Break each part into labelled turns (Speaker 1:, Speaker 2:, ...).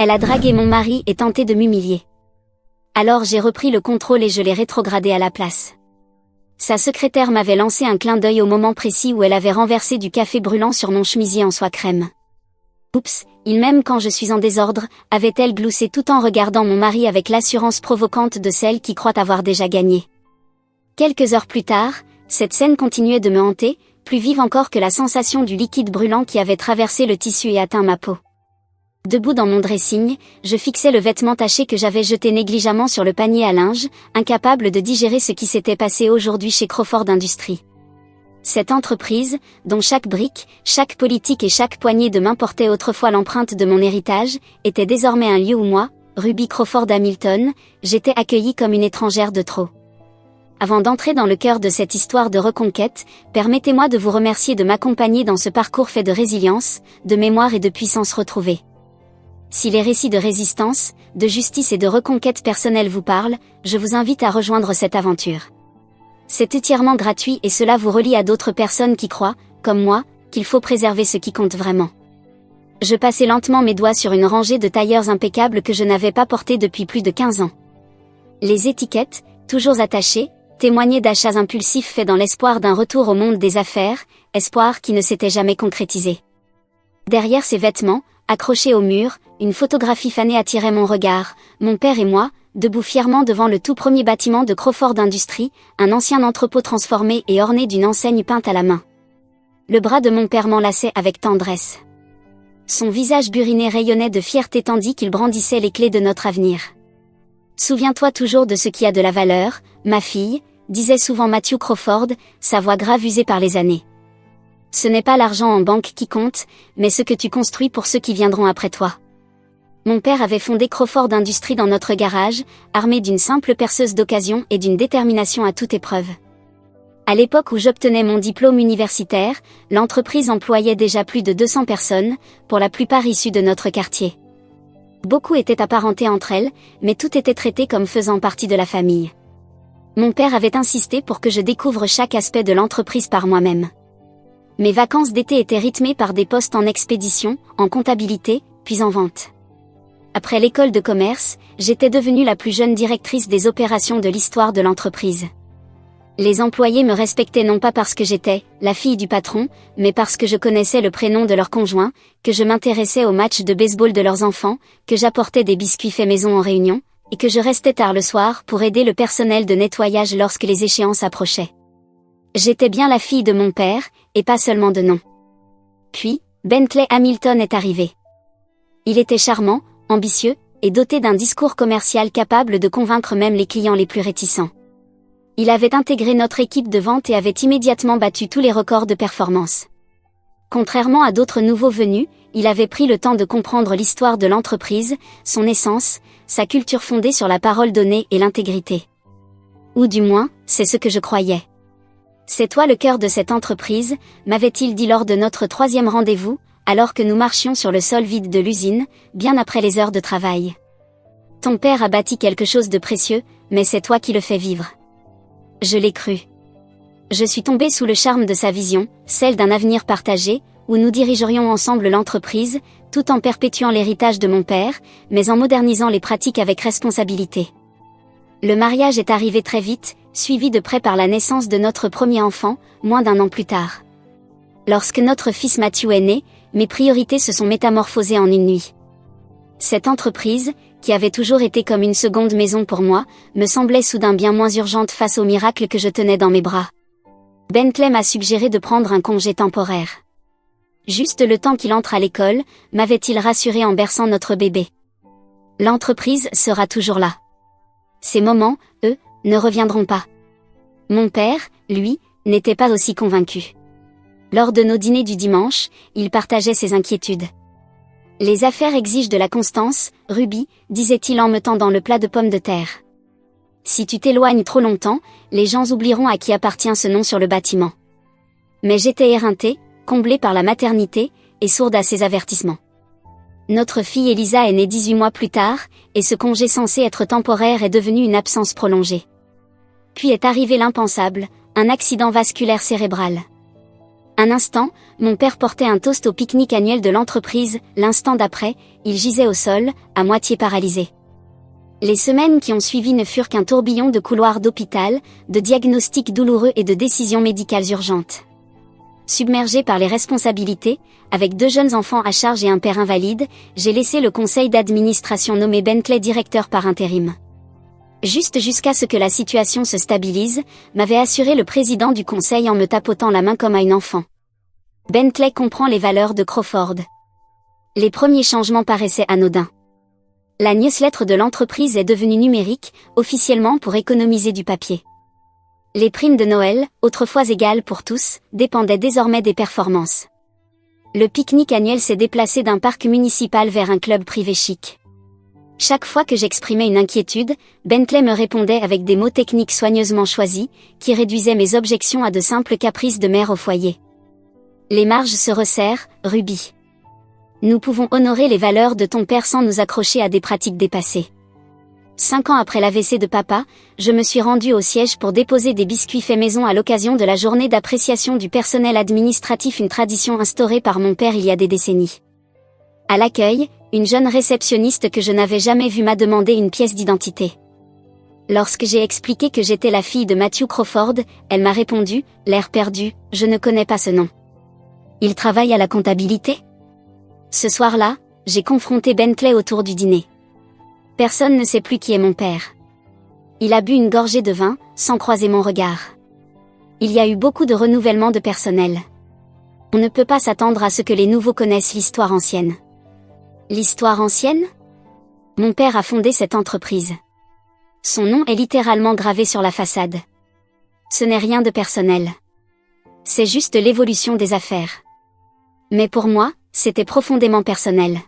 Speaker 1: Elle a dragué mon mari et tenté de m'humilier. Alors j'ai repris le contrôle et je l'ai rétrogradé à la place. Sa secrétaire m'avait lancé un clin d'œil au moment précis où elle avait renversé du café brûlant sur mon chemisier en soie crème. Oups, il m'aime quand je suis en désordre, avait-elle gloussé tout en regardant mon mari avec l'assurance provocante de celle qui croit avoir déjà gagné. Quelques heures plus tard, cette scène continuait de me hanter, plus vive encore que la sensation du liquide brûlant qui avait traversé le tissu et atteint ma peau. Debout dans mon dressing, je fixais le vêtement taché que j'avais jeté négligemment sur le panier à linge, incapable de digérer ce qui s'était passé aujourd'hui chez Crawford Industries. Cette entreprise, dont chaque brique, chaque politique et chaque poignée de main portait autrefois l'empreinte de mon héritage, était désormais un lieu où moi, Ruby Crawford Hamilton, j'étais accueillie comme une étrangère de trop. Avant d'entrer dans le cœur de cette histoire de reconquête, permettez-moi de vous remercier de m'accompagner dans ce parcours fait de résilience, de mémoire et de puissance retrouvée. Si les récits de résistance, de justice et de reconquête personnelle vous parlent, je vous invite à rejoindre cette aventure. C'est entièrement gratuit et cela vous relie à d'autres personnes qui croient, comme moi, qu'il faut préserver ce qui compte vraiment. Je passais lentement mes doigts sur une rangée de tailleurs impeccables que je n'avais pas portés depuis plus de 15 ans. Les étiquettes, toujours attachées, témoignaient d'achats impulsifs faits dans l'espoir d'un retour au monde des affaires, espoir qui ne s'était jamais concrétisé. Derrière ces vêtements, accrochés au mur, une photographie fanée attirait mon regard, mon père et moi, debout fièrement devant le tout premier bâtiment de Crawford Industries, un ancien entrepôt transformé et orné d'une enseigne peinte à la main. Le bras de mon père m'enlaçait avec tendresse. Son visage buriné rayonnait de fierté tandis qu'il brandissait les clés de notre avenir. « Souviens-toi toujours de ce qui a de la valeur, ma fille », disait souvent Matthew Crawford, sa voix grave usée par les années. Ce n'est pas l'argent en banque qui compte, mais ce que tu construis pour ceux qui viendront après toi. Mon père avait fondé Crawford Industries dans notre garage, armé d'une simple perceuse d'occasion et d'une détermination à toute épreuve. À l'époque où j'obtenais mon diplôme universitaire, l'entreprise employait déjà plus de 200 personnes, pour la plupart issues de notre quartier. Beaucoup étaient apparentés entre elles, mais tout était traité comme faisant partie de la famille. Mon père avait insisté pour que je découvre chaque aspect de l'entreprise par moi-même. Mes vacances d'été étaient rythmées par des postes en expédition, en comptabilité, puis en vente. Après l'école de commerce, j'étais devenue la plus jeune directrice des opérations de l'histoire de l'entreprise. Les employés me respectaient non pas parce que j'étais la fille du patron, mais parce que je connaissais le prénom de leur conjoint, que je m'intéressais aux matchs de baseball de leurs enfants, que j'apportais des biscuits faits maison en réunion, et que je restais tard le soir pour aider le personnel de nettoyage lorsque les échéances approchaient. J'étais bien la fille de mon père, et pas seulement de nom. Puis, Bentley Hamilton est arrivé. Il était charmant, ambitieux, et doté d'un discours commercial capable de convaincre même les clients les plus réticents. Il avait intégré notre équipe de vente et avait immédiatement battu tous les records de performance. Contrairement à d'autres nouveaux venus, il avait pris le temps de comprendre l'histoire de l'entreprise, son essence, sa culture fondée sur la parole donnée et l'intégrité. Ou du moins, c'est ce que je croyais. C'est toi le cœur de cette entreprise, m'avait-il dit lors de notre 3e rendez-vous, alors que nous marchions sur le sol vide de l'usine, bien après les heures de travail. Ton père a bâti quelque chose de précieux, mais c'est toi qui le fais vivre. Je l'ai cru. Je suis tombée sous le charme de sa vision, celle d'un avenir partagé, où nous dirigerions ensemble l'entreprise, tout en perpétuant l'héritage de mon père, mais en modernisant les pratiques avec responsabilité. Le mariage est arrivé très vite, suivi de près par la naissance de notre premier enfant, moins d'1 an plus tard. Lorsque notre fils Matthew est né, mes priorités se sont métamorphosées en une nuit. Cette entreprise, qui avait toujours été comme une seconde maison pour moi, me semblait soudain bien moins urgente face au miracle que je tenais dans mes bras. Bentley m'a suggéré de prendre un congé temporaire. Juste le temps qu'il entre à l'école, m'avait-il rassuré en berçant notre bébé. L'entreprise sera toujours là. Ces moments, eux, ne reviendront pas. Mon père, lui, n'était pas aussi convaincu. Lors de nos dîners du dimanche, il partageait ses inquiétudes. Les affaires exigent de la constance, Ruby, disait-il en me tendant le plat de pommes de terre. Si tu t'éloignes trop longtemps, les gens oublieront à qui appartient ce nom sur le bâtiment. Mais j'étais éreintée, comblée par la maternité, et sourde à ses avertissements. Notre fille Elisa est née 18 mois plus tard, et ce congé censé être temporaire est devenu une absence prolongée. Puis est arrivé l'impensable, un accident vasculaire cérébral. Un instant, mon père portait un toast au pique-nique annuel de l'entreprise, l'instant d'après, il gisait au sol, à moitié paralysé. Les semaines qui ont suivi ne furent qu'un tourbillon de couloirs d'hôpital, de diagnostics douloureux et de décisions médicales urgentes. Submergé par les responsabilités, avec 2 jeunes enfants à charge et un père invalide, j'ai laissé le conseil d'administration nommer Bentley directeur par intérim. Juste jusqu'à ce que la situation se stabilise, m'avait assuré le président du conseil en me tapotant la main comme à une enfant. Bentley comprend les valeurs de Crawford. Les premiers changements paraissaient anodins. La newsletter de l'entreprise est devenue numérique, officiellement pour économiser du papier. Les primes de Noël, autrefois égales pour tous, dépendaient désormais des performances. Le pique-nique annuel s'est déplacé d'un parc municipal vers un club privé chic. Chaque fois que j'exprimais une inquiétude, Bentley me répondait avec des mots techniques soigneusement choisis, qui réduisaient mes objections à de simples caprices de mère au foyer. Les marges se resserrent, Ruby. Nous pouvons honorer les valeurs de ton père sans nous accrocher à des pratiques dépassées. 5 ans après l'AVC de papa, je me suis rendue au siège pour déposer des biscuits faits maison à l'occasion de la journée d'appréciation du personnel administratif, une tradition instaurée par mon père il y a des décennies. À l'accueil, une jeune réceptionniste que je n'avais jamais vue m'a demandé une pièce d'identité. Lorsque j'ai expliqué que j'étais la fille de Matthew Crawford, elle m'a répondu, l'air perdu, je ne connais pas ce nom. Il travaille à la comptabilité ? Ce soir-là, j'ai confronté Bentley autour du dîner. Personne ne sait plus qui est mon père. Il a bu une gorgée de vin, sans croiser mon regard. Il y a eu beaucoup de renouvellement de personnel. On ne peut pas s'attendre à ce que les nouveaux connaissent l'histoire ancienne. L'histoire ancienne ? Mon père a fondé cette entreprise. Son nom est littéralement gravé sur la façade. Ce n'est rien de personnel. C'est juste l'évolution des affaires. Mais pour moi, c'était profondément personnel.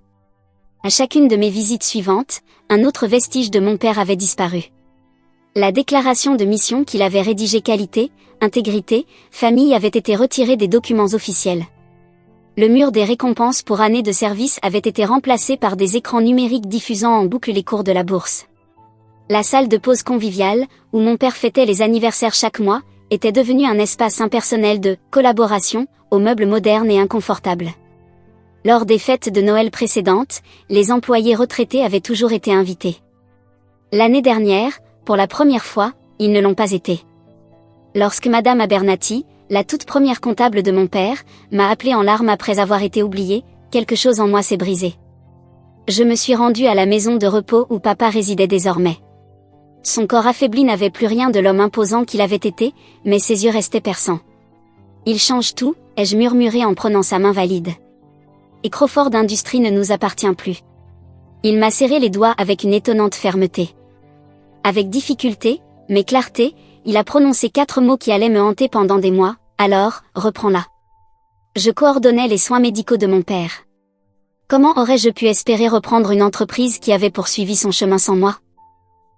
Speaker 1: À chacune de mes visites suivantes, un autre vestige de mon père avait disparu. La déclaration de mission qu'il avait rédigée qualité, intégrité, famille avait été retirée des documents officiels. Le mur des récompenses pour année de service avait été remplacé par des écrans numériques diffusant en boucle les cours de la bourse. La salle de pause conviviale, où mon père fêtait les anniversaires chaque mois, était devenue un espace impersonnel de collaboration, aux meubles modernes et inconfortables. Lors des fêtes de Noël précédentes, les employés retraités avaient toujours été invités. L'année dernière, pour la première fois, ils ne l'ont pas été. Lorsque Madame Abernathy, la toute première comptable de mon père, m'a appelé en larmes après avoir été oubliée, quelque chose en moi s'est brisé. Je me suis rendue à la maison de repos où papa résidait désormais. Son corps affaibli n'avait plus rien de l'homme imposant qu'il avait été, mais ses yeux restaient perçants. Il change tout, ai-je murmuré en prenant sa main valide. Et Crawford Industries ne nous appartient plus. Il m'a serré les doigts avec une étonnante fermeté. Avec difficulté, mais clarté, il a prononcé 4 mots qui allaient me hanter pendant des mois, alors, reprends-la. Je coordonnais les soins médicaux de mon père. Comment aurais-je pu espérer reprendre une entreprise qui avait poursuivi son chemin sans moi ?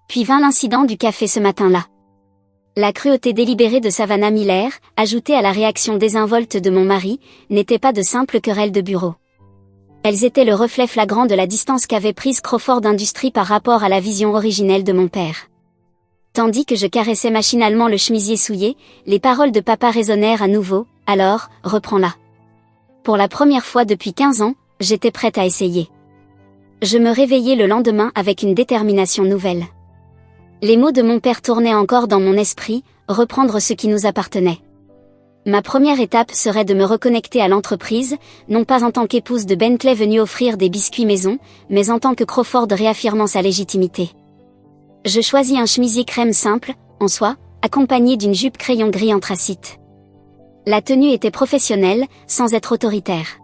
Speaker 1: Puis vint l'incident du café ce matin-là. La cruauté délibérée de Savannah Miller, ajoutée à la réaction désinvolte de mon mari, n'était pas de simples querelles de bureau. Elles étaient le reflet flagrant de la distance qu'avait prise Crawford Industries par rapport à la vision originelle de mon père. Tandis que je caressais machinalement le chemisier souillé, les paroles de papa résonnèrent à nouveau, alors, reprends-la. Pour la première fois depuis 15 ans, j'étais prête à essayer. Je me réveillai le lendemain avec une détermination nouvelle. Les mots de mon père tournaient encore dans mon esprit, reprendre ce qui nous appartenait. Ma première étape serait de me reconnecter à l'entreprise, non pas en tant qu'épouse de Bentley venue offrir des biscuits maison, mais en tant que Crawford réaffirmant sa légitimité. Je choisis un chemisier crème simple, en soie, accompagné d'une jupe crayon gris anthracite. La tenue était professionnelle, sans être autoritaire.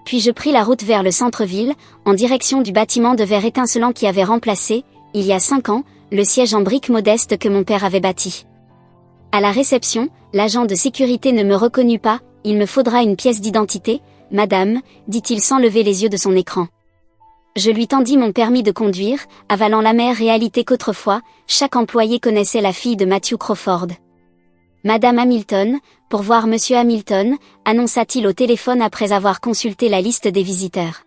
Speaker 1: Puis je pris la route vers le centre-ville, en direction du bâtiment de verre étincelant qui avait remplacé, il y a 5 ans, le siège en briques modeste que mon père avait bâti. À la réception, l'agent de sécurité ne me reconnut pas, il me faudra une pièce d'identité, madame, dit-il sans lever les yeux de son écran. Je lui tendis mon permis de conduire, avalant l'amère réalité qu'autrefois, chaque employé connaissait la fille de Matthew Crawford. Madame Hamilton, pour voir Monsieur Hamilton, annonça-t-il au téléphone après avoir consulté la liste des visiteurs.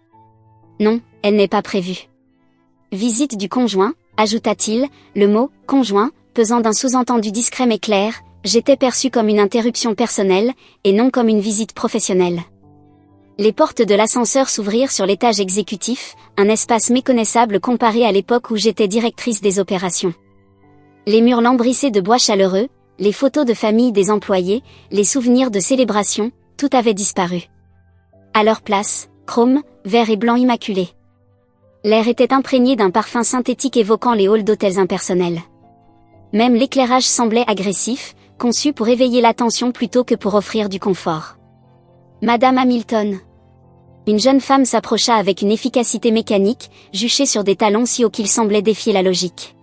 Speaker 1: Non, elle n'est pas prévue. Visite du conjoint, ajouta-t-il, le mot « conjoint » pesant d'un sous-entendu discret mais clair, J'étais perçue comme une interruption personnelle, et non comme une visite professionnelle. Les portes de l'ascenseur s'ouvrirent sur l'étage exécutif, un espace méconnaissable comparé à l'époque où j'étais directrice des opérations. Les murs lambrissaient de bois chaleureux, les photos de famille des employés, les souvenirs de célébration, tout avait disparu. À leur place, chrome, vert et blanc immaculé. L'air était imprégné d'un parfum synthétique évoquant les halls d'hôtels impersonnels. Même l'éclairage semblait agressif, conçu pour éveiller l'attention plutôt que pour offrir du confort. Madame Hamilton. Une jeune femme s'approcha avec une efficacité mécanique, juchée sur des talons si hauts qu'ils semblaient défier la logique.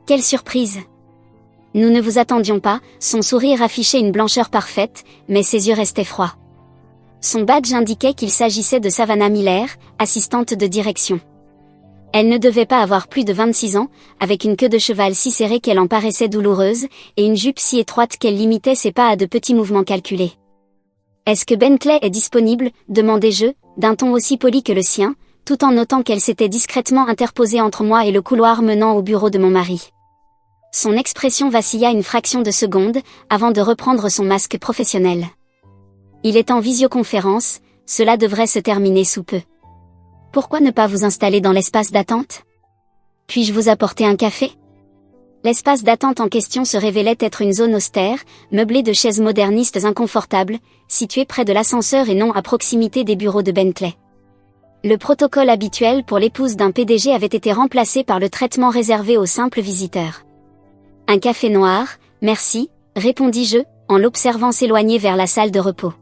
Speaker 1: Quelle surprise! Nous ne vous attendions pas, son sourire affichait une blancheur parfaite, mais ses yeux restaient froids. Son badge indiquait qu'il s'agissait de Savannah Miller, assistante de direction. Elle ne devait pas avoir plus de 26 ans, avec une queue de cheval si serrée qu'elle en paraissait douloureuse, et une jupe si étroite qu'elle limitait ses pas à de petits mouvements calculés. « Est-ce que Bentley est disponible ?» demandai-je, d'un ton aussi poli que le sien, tout en notant qu'elle s'était discrètement interposée entre moi et le couloir menant au bureau de mon mari. Son expression vacilla une fraction de seconde, avant de reprendre son masque professionnel. « Il est en visioconférence, cela devrait se terminer sous peu. Pourquoi ne pas vous installer dans l'espace d'attente? Puis-je vous apporter un café ?» L'espace d'attente en question se révélait être une zone austère, meublée de chaises modernistes inconfortables, située près de l'ascenseur et non à proximité des bureaux de Bentley. Le protocole habituel pour l'épouse d'un PDG avait été remplacé par le traitement réservé aux simples visiteurs. « Un café noir, merci », répondis-je, en l'observant s'éloigner vers la salle de repos.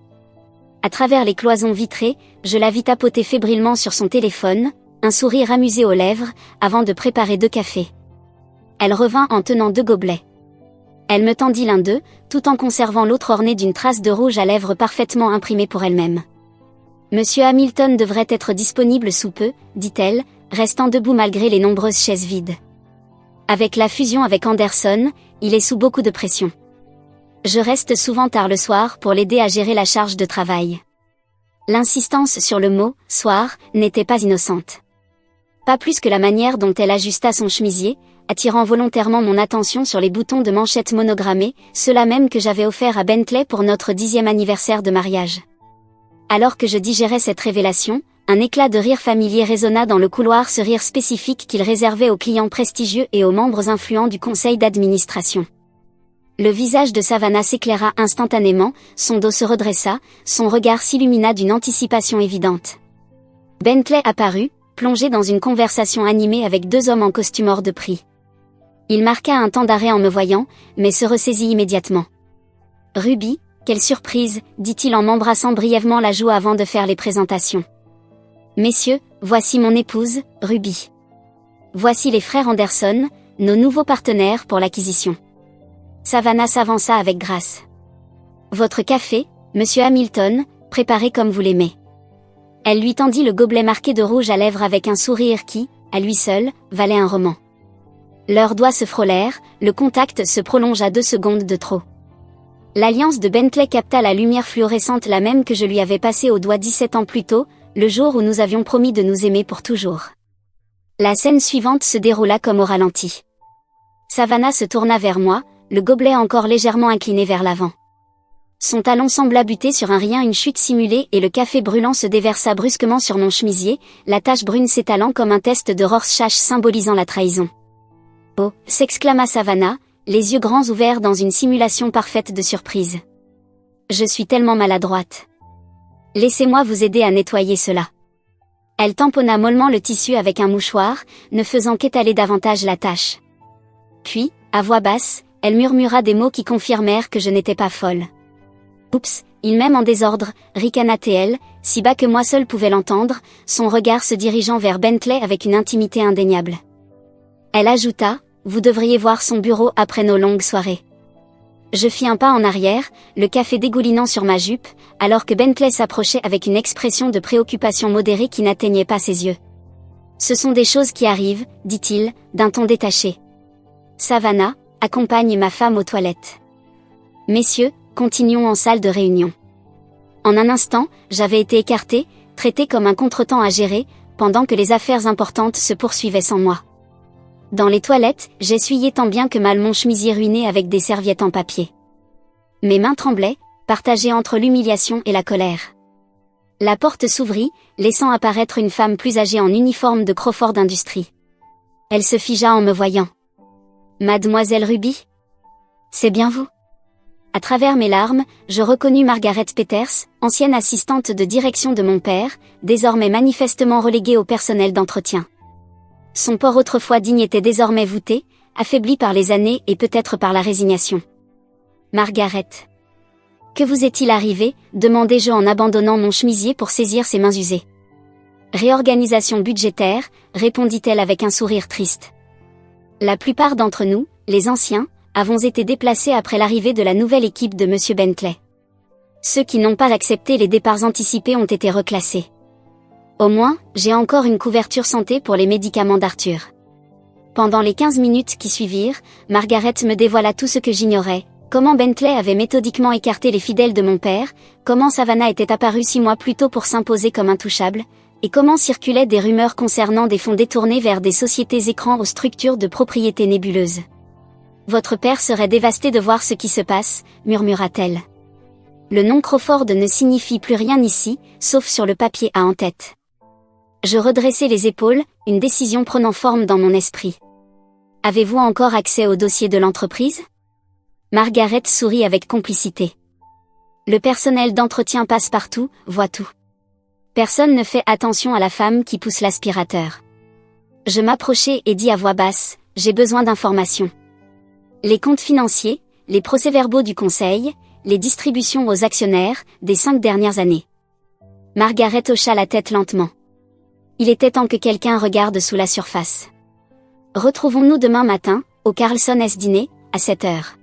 Speaker 1: À travers les cloisons vitrées, je la vis tapoter fébrilement sur son téléphone, un sourire amusé aux lèvres, avant de préparer 2 cafés. Elle revint en tenant 2 gobelets. Elle me tendit l'un d'eux, tout en conservant l'autre orné d'une trace de rouge à lèvres parfaitement imprimée pour elle-même. « Monsieur Hamilton devrait être disponible sous peu, » dit-elle, restant debout malgré les nombreuses chaises vides. Avec la fusion avec Anderson, il est sous beaucoup de pression. Je reste souvent tard le soir pour l'aider à gérer la charge de travail. L'insistance sur le mot « soir » n'était pas innocente. Pas plus que la manière dont elle ajusta son chemisier, attirant volontairement mon attention sur les boutons de manchette monogrammés, ceux-là même que j'avais offerts à Bentley pour notre 10e anniversaire de mariage. Alors que je digérais cette révélation, un éclat de rire familier résonna dans le couloir, ce rire spécifique qu'il réservait aux clients prestigieux et aux membres influents du conseil d'administration. Le visage de Savannah s'éclaira instantanément, son dos se redressa, son regard s'illumina d'une anticipation évidente. Bentley apparut, plongé dans une conversation animée avec 2 hommes en costume hors de prix. Il marqua un temps d'arrêt en me voyant, mais se ressaisit immédiatement. « Ruby, quelle surprise !» dit-il en m'embrassant brièvement la joue avant de faire les présentations. « Messieurs, voici mon épouse, Ruby. Voici les frères Anderson, nos nouveaux partenaires pour l'acquisition. » Savannah s'avança avec grâce. « Votre café, monsieur Hamilton, préparé comme vous l'aimez. » Elle lui tendit le gobelet marqué de rouge à lèvres avec un sourire qui, à lui seul, valait un roman. Leurs doigts se frôlèrent, le contact se prolongea 2 secondes de trop. L'alliance de Bentley capta la lumière fluorescente, la même que je lui avais passée au doigt 17 ans plus tôt, le jour où nous avions promis de nous aimer pour toujours. La scène suivante se déroula comme au ralenti. Savannah se tourna vers moi, le gobelet encore légèrement incliné vers l'avant. Son talon sembla buter sur un rien, une chute simulée, et le café brûlant se déversa brusquement sur mon chemisier, la tache brune s'étalant comme un test de Rorschach symbolisant la trahison. « Oh !» s'exclama Savannah, les yeux grands ouverts dans une simulation parfaite de surprise. « Je suis tellement maladroite. Laissez-moi vous aider à nettoyer cela. » Elle tamponna mollement le tissu avec un mouchoir, ne faisant qu'étaler davantage la tâche. Puis, à voix basse, elle murmura des mots qui confirmèrent que je n'étais pas folle. « Oups, il m'aime en désordre », ricana-t-elle, si bas que moi seule pouvais l'entendre, son regard se dirigeant vers Bentley avec une intimité indéniable. Elle ajouta, « Vous devriez voir son bureau après nos longues soirées. » Je fis un pas en arrière, le café dégoulinant sur ma jupe, alors que Bentley s'approchait avec une expression de préoccupation modérée qui n'atteignait pas ses yeux. « Ce sont des choses qui arrivent, » dit-il, d'un ton détaché. « Savannah, accompagne ma femme aux toilettes. » Messieurs, continuons en salle de réunion. En un instant, j'avais été écartée, traitée comme un contretemps à gérer, pendant que les affaires importantes se poursuivaient sans moi. Dans les toilettes, j'essuyais tant bien que mal mon chemisier ruiné avec des serviettes en papier. Mes mains tremblaient, partagées entre l'humiliation et la colère. La porte s'ouvrit, laissant apparaître une femme plus âgée en uniforme de Crawford Industries. Elle se figea en me voyant. « Mademoiselle Ruby ? C'est bien vous ?» À travers mes larmes, je reconnus Margaret Peters, ancienne assistante de direction de mon père, désormais manifestement reléguée au personnel d'entretien. Son port autrefois digne était désormais voûté, affaibli par les années et peut-être par la résignation. « Margaret. Que vous est-il arrivé ?» demandai-je en abandonnant mon chemisier pour saisir ses mains usées. « Réorganisation budgétaire », répondit-elle avec un sourire triste. La plupart d'entre nous, les anciens, avons été déplacés après l'arrivée de la nouvelle équipe de M. Bentley. Ceux qui n'ont pas accepté les départs anticipés ont été reclassés. Au moins, j'ai encore une couverture santé pour les médicaments d'Arthur. Pendant les 15 minutes qui suivirent, Margaret me dévoila tout ce que j'ignorais, comment Bentley avait méthodiquement écarté les fidèles de mon père, comment Savannah était apparue 6 mois plus tôt pour s'imposer comme intouchable, et comment circulaient des rumeurs concernant des fonds détournés vers des sociétés écrans aux structures de propriété nébuleuses. « Votre père serait dévasté de voir ce qui se passe », murmura-t-elle. Le nom Crawford ne signifie plus rien ici, sauf sur le papier à en tête. Je redressai les épaules, une décision prenant forme dans mon esprit. « Avez-vous encore accès au dossier de l'entreprise ?» Margaret sourit avec complicité. « Le personnel d'entretien passe partout, voit tout. Personne ne fait attention à la femme qui pousse l'aspirateur. » Je m'approchai et dis à voix basse, « J'ai besoin d'informations. Les comptes financiers, les procès-verbaux du conseil, les distributions aux actionnaires, des 5 dernières années. » Margaret hocha la tête lentement. Il était temps que quelqu'un regarde sous la surface. Retrouvons-nous demain matin, au Carlson S dîner, à 7 heures.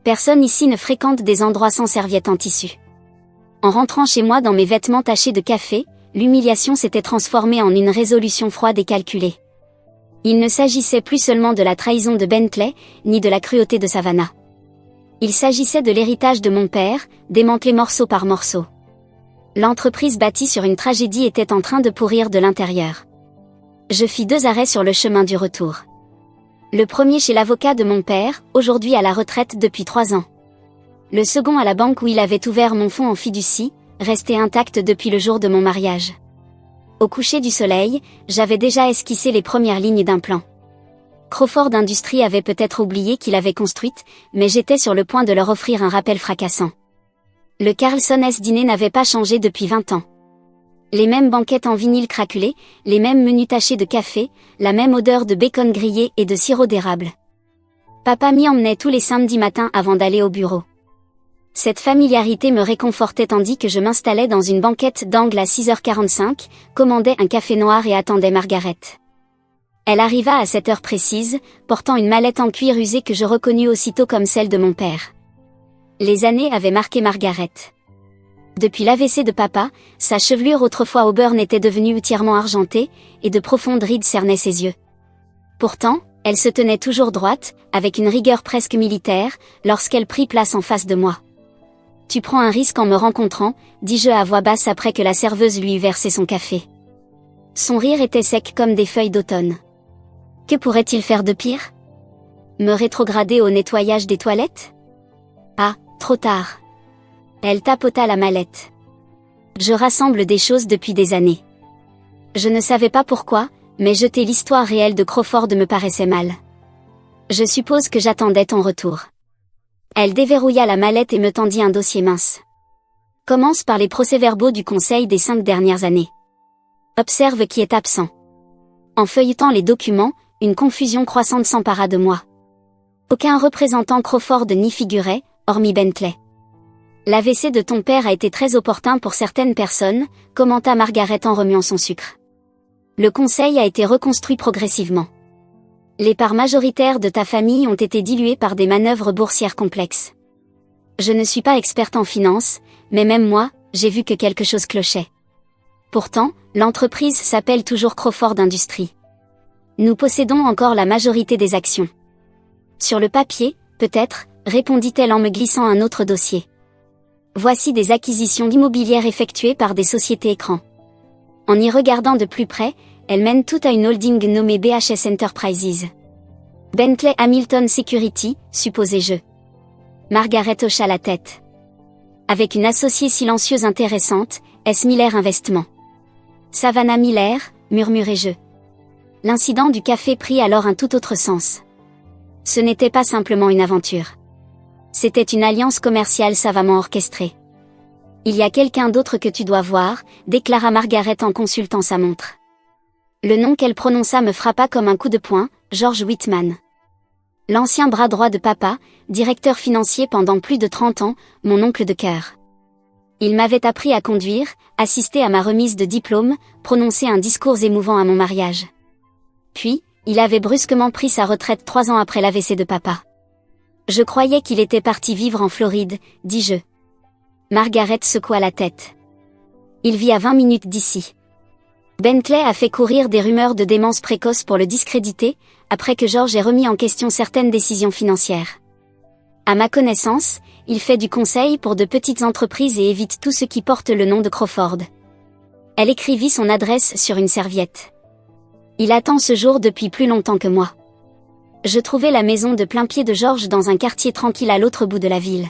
Speaker 1: Personne ici ne fréquente des endroits sans serviettes en tissu. En rentrant chez moi dans mes vêtements tachés de café, l'humiliation s'était transformée en une résolution froide et calculée. Il ne s'agissait plus seulement de la trahison de Bentley, ni de la cruauté de Savannah. Il s'agissait de l'héritage de mon père, démantelé morceau par morceau. L'entreprise bâtie sur une tragédie était en train de pourrir de l'intérieur. Je fis 2 arrêts sur le chemin du retour. Le premier chez l'avocat de mon père, aujourd'hui à la retraite depuis 3 ans. Le second à la banque où il avait ouvert mon fonds en fiducie, resté intact depuis le jour de mon mariage. Au coucher du soleil, j'avais déjà esquissé les premières lignes d'un plan. Crawford Industries avait peut-être oublié qu'il avait construite, mais j'étais sur le point de leur offrir un rappel fracassant. Le Carlson S dîner n'avait pas changé depuis 20 ans. Les mêmes banquettes en vinyle craquelé, les mêmes menus tachés de café, la même odeur de bacon grillé et de sirop d'érable. Papa m'y emmenait tous les samedis matins avant d'aller au bureau. Cette familiarité me réconfortait tandis que je m'installais dans une banquette d'angle à 6h45, commandais un café noir et attendais Margaret. Elle arriva à cette heure précise, portant une mallette en cuir usé que je reconnus aussitôt comme celle de mon père. Les années avaient marqué Margaret. Depuis l'AVC de papa, sa chevelure autrefois auburn était devenue entièrement argentée, et de profondes rides cernaient ses yeux. Pourtant, elle se tenait toujours droite, avec une rigueur presque militaire, lorsqu'elle prit place en face de moi. « Tu prends un risque en me rencontrant », dis-je à voix basse après que la serveuse lui eut versé son café. Son rire était sec comme des feuilles d'automne. Que pourrait-il faire de pire ? Me rétrograder au nettoyage des toilettes ? Ah, trop tard. Elle tapota la mallette. Je rassemble des choses depuis des années. Je ne savais pas pourquoi, mais jeter l'histoire réelle de Crawford me paraissait mal. Je suppose que j'attendais ton retour. Elle déverrouilla la mallette et me tendit un dossier mince. Commence par les procès-verbaux du conseil des 5 dernières années. Observe qui est absent. En feuilletant les documents, une confusion croissante s'empara de moi. Aucun représentant Crawford n'y figurait, hormis Bentley. L'AVC de ton père a été très opportun pour certaines personnes, commenta Margaret en remuant son sucre. Le conseil a été reconstruit progressivement. Les parts majoritaires de ta famille ont été diluées par des manœuvres boursières complexes. Je ne suis pas experte en finance, mais même moi, j'ai vu que quelque chose clochait. Pourtant, l'entreprise s'appelle toujours Crawford Industries. Nous possédons encore la majorité des actions. Sur le papier, peut-être, répondit-elle en me glissant un autre dossier. Voici des acquisitions immobilières effectuées par des sociétés écrans. En y regardant de plus près, elles mènent toutes à une holding nommée BHS Enterprises. Bentley Hamilton Security, supposai-je. Margaret hocha la tête. Avec une associée silencieuse intéressante, S. Miller Investment. Savannah Miller, murmurai-je. L'incident du café prit alors un tout autre sens. Ce n'était pas simplement une aventure. C'était une alliance commerciale savamment orchestrée. Il y a quelqu'un d'autre que tu dois voir, déclara Margaret en consultant sa montre. Le nom qu'elle prononça me frappa comme un coup de poing, George Whitman. L'ancien bras droit de papa, directeur financier pendant plus de 30 ans, mon oncle de cœur. Il m'avait appris à conduire, assisté à ma remise de diplôme, prononcé un discours émouvant à mon mariage. Puis, il avait brusquement pris sa retraite 3 ans après l'AVC de papa. Je croyais qu'il était parti vivre en Floride, dis-je. Margaret secoua la tête. Il vit à 20 minutes d'ici. Bentley a fait courir des rumeurs de démence précoce pour le discréditer, après que George ait remis en question certaines décisions financières. À ma connaissance, il fait du conseil pour de petites entreprises et évite tout ce qui porte le nom de Crawford. Elle écrivit son adresse sur une serviette. Il attend ce jour depuis plus longtemps que moi. Je trouvais la maison de plain-pied de George dans un quartier tranquille à l'autre bout de la ville.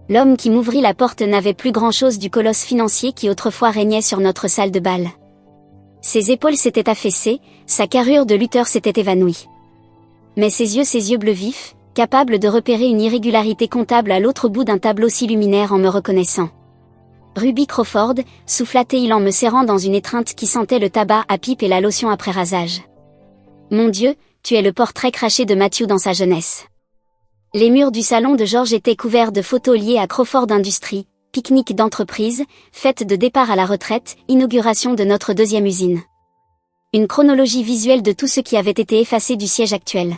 Speaker 1: L'homme qui m'ouvrit la porte n'avait plus grand-chose du colosse financier qui autrefois régnait sur notre salle de bal. Ses épaules s'étaient affaissées, sa carrure de lutteur s'était évanouie. Mais ses yeux bleus vifs, capables de repérer une irrégularité comptable à l'autre bout d'un tableau si luminaire en me reconnaissant. Ruby Crawford, souffla-t-il en me serrant dans une étreinte qui sentait le tabac à pipe et la lotion après rasage. Mon Dieu, tu es le portrait craché de Matthew dans sa jeunesse. Les murs du salon de George étaient couverts de photos liées à Crawford Industries, pique-nique d'entreprise, fête de départ à la retraite, inauguration de notre 2e usine. Une chronologie visuelle de tout ce qui avait été effacé du siège actuel.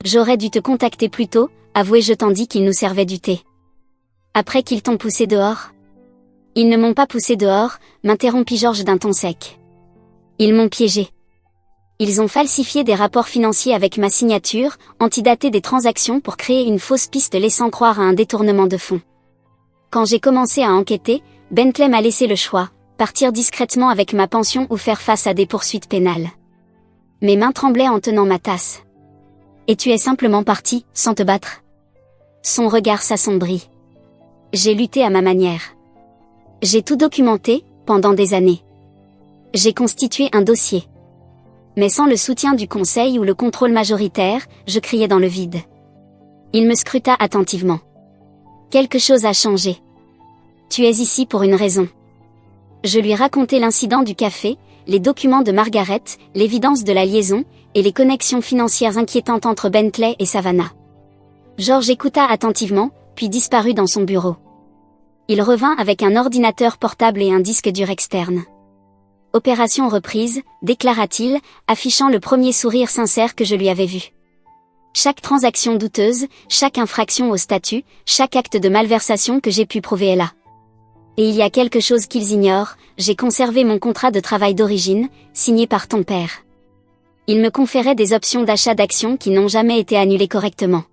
Speaker 1: J'aurais dû te contacter plus tôt, avouai-je tandis qu'il nous servait du thé. Après qu'ils t'ont poussé dehors? Ils ne m'ont pas poussé dehors, m'interrompit George d'un ton sec. Ils m'ont piégé. Ils ont falsifié des rapports financiers avec ma signature, antidaté des transactions pour créer une fausse piste laissant croire à un détournement de fonds. Quand j'ai commencé à enquêter, Bentley m'a laissé le choix, partir discrètement avec ma pension ou faire face à des poursuites pénales. Mes mains tremblaient en tenant ma tasse. Et tu es simplement parti, sans te battre? Son regard s'assombrit. J'ai lutté à ma manière. J'ai tout documenté, pendant des années. J'ai constitué un dossier. Mais sans le soutien du conseil ou le contrôle majoritaire, je criais dans le vide. Il me scruta attentivement. Quelque chose a changé. Tu es ici pour une raison. Je lui racontai l'incident du café, les documents de Margaret, l'évidence de la liaison, et les connexions financières inquiétantes entre Bentley et Savannah. George écouta attentivement, puis disparut dans son bureau. Il revint avec un ordinateur portable et un disque dur externe. Opération reprise, déclara-t-il, affichant le premier sourire sincère que je lui avais vu. Chaque transaction douteuse, chaque infraction au statut, chaque acte de malversation que j'ai pu prouver est là. Et il y a quelque chose qu'ils ignorent, j'ai conservé mon contrat de travail d'origine, signé par ton père. Il me conférait des options d'achat d'actions qui n'ont jamais été annulées correctement.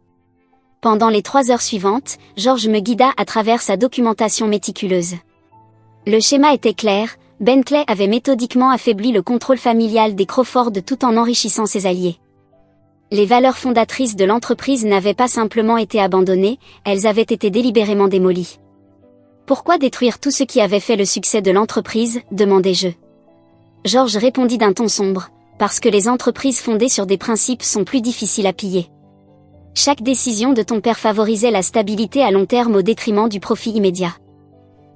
Speaker 1: Pendant les 3 heures suivantes, George me guida à travers sa documentation méticuleuse. Le schéma était clair, Bentley avait méthodiquement affaibli le contrôle familial des Crawford tout en enrichissant ses alliés. Les valeurs fondatrices de l'entreprise n'avaient pas simplement été abandonnées, elles avaient été délibérément démolies. Pourquoi détruire tout ce qui avait fait le succès de l'entreprise, demandai-je. George répondit d'un ton sombre, parce que les entreprises fondées sur des principes sont plus difficiles à piller. Chaque décision de ton père favorisait la stabilité à long terme au détriment du profit immédiat.